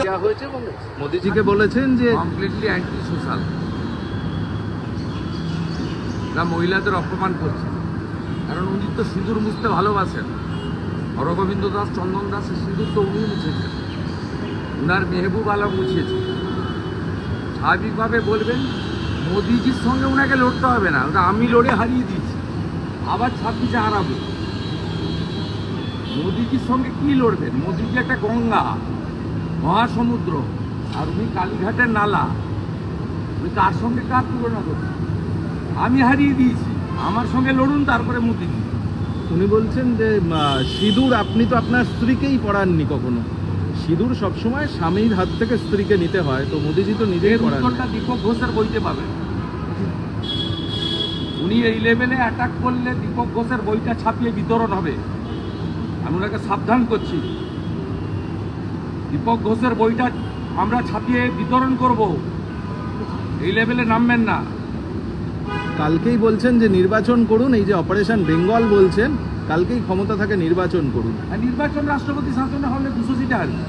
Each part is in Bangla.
দেওয়া হয়েছে এবং মোদিজিকে বলেছেন যে কমপ্লিটলি অ্যান্টি সোশ্যাল, যা মহিলাদের অপমান করছে। কারণ উনি তো সিঁদুর মুছতে ভালোবাসেন। হরগোবিন্দ দাস, চন্দন দাসের সিঁদুর তো উনি মুছেছেন, উনার মেহবুব আলম মুছিয়েছে। স্বাভাবিকভাবে বলবেন মোদিজির সঙ্গে ওনাকে লড়তে হবে না, ওটা আমি লড়ে হারিয়ে দিয়েছি, আবার 26-এ হারাবো। মোদিজির সঙ্গে কি লড়বেন? মোদিজি একটা গঙ্গা, মহাসমুদ্র, আর উনি কালীঘাটের নালা। উনি কার সঙ্গে কার তুলনা করছেন? আমি হারিয়ে দিয়েছি, আমার সঙ্গে লড়ুন, তারপরে মোদিজি। উনি বলছেন যে সিঁদুর আপনি তো আপনার স্ত্রীকেই পরাননি কখনো, সিঁদুর সবসময় স্বামীর হাত থেকে স্ত্রীকে নিতে হয়, তো মোদিজি তো নিজেই পরান। উত্তরটা দীপক ঘোষের বইতে পাবেন। উনি এই লেভেলে অ্যাটাক করলে দীপক ঘোষের বইটা ছাপিয়ে বিতরণ হবে। আমি ওনাকে সাবধান করছি, দীপক ঘোষের বইটা আমরা ছাপিয়ে বিতরণ করব, এই লেভেলে নামবেন না। কালকেই বলছেন যে নির্বাচন করুন, এই যে অপারেশন বেঙ্গল বলছেন, কালকেই ক্ষমতা থাকে নির্বাচন করুন। আর নির্বাচন রাষ্ট্রপতি শাসনে হলে 200 সিটে আসবে,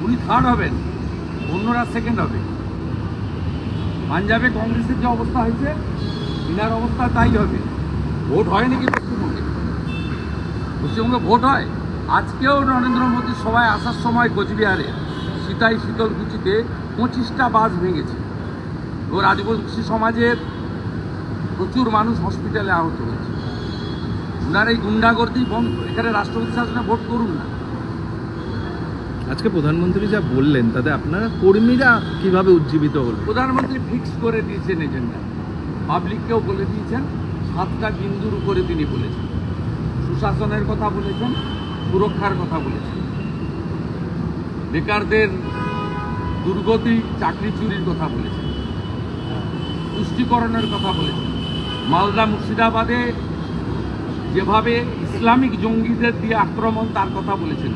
উনি থার্ড হবেন, অন্যরা সেকেন্ড হবে। পাঞ্জাবে কংগ্রেসের যে অবস্থা হয়েছে, ইনার অবস্থা তাই হবে। ভোট হয় নাকি পশ্চিমবঙ্গে? পশ্চিমবঙ্গে ভোট হয়। আজকেও নরেন্দ্র মোদী সভায় আসার সময় কোচবিহারে সীতাই শীতলকুচিতে 25টা বাস ভেঙেছে। ওর আদিবাসী সমাজের প্রচুর মানুষ হসপিটালে আহত হয়েছে। ওনার এই গুন্ডাগর্দি বন্ধ, এখানে রাষ্ট্রপতি শাসনে ভোট করুন না। আজকে প্রধানমন্ত্রী যা বললেন তাতে আপনারা কর্মীরা কিভাবে উজ্জীবিত হল? প্রধানমন্ত্রী ফিক্স করে দিয়েছেন এজেন্ডা, পাবলিককেও বলে দিয়েছেন, 7টা বিন্দুর উপরে তিনি বলেছেন। সুশাসনের কথা বলেছেন, সুরক্ষার কথা বলেছেন, বেকারদের দুর্গতি চাকরি চুরির কথা বলেছেন, তুষ্টিকরণের কথা বলেছেন। মালদা মুর্শিদাবাদে যেভাবে ইসলামিক জঙ্গিদের দিয়ে আক্রমণ, তার কথা বলেছেন।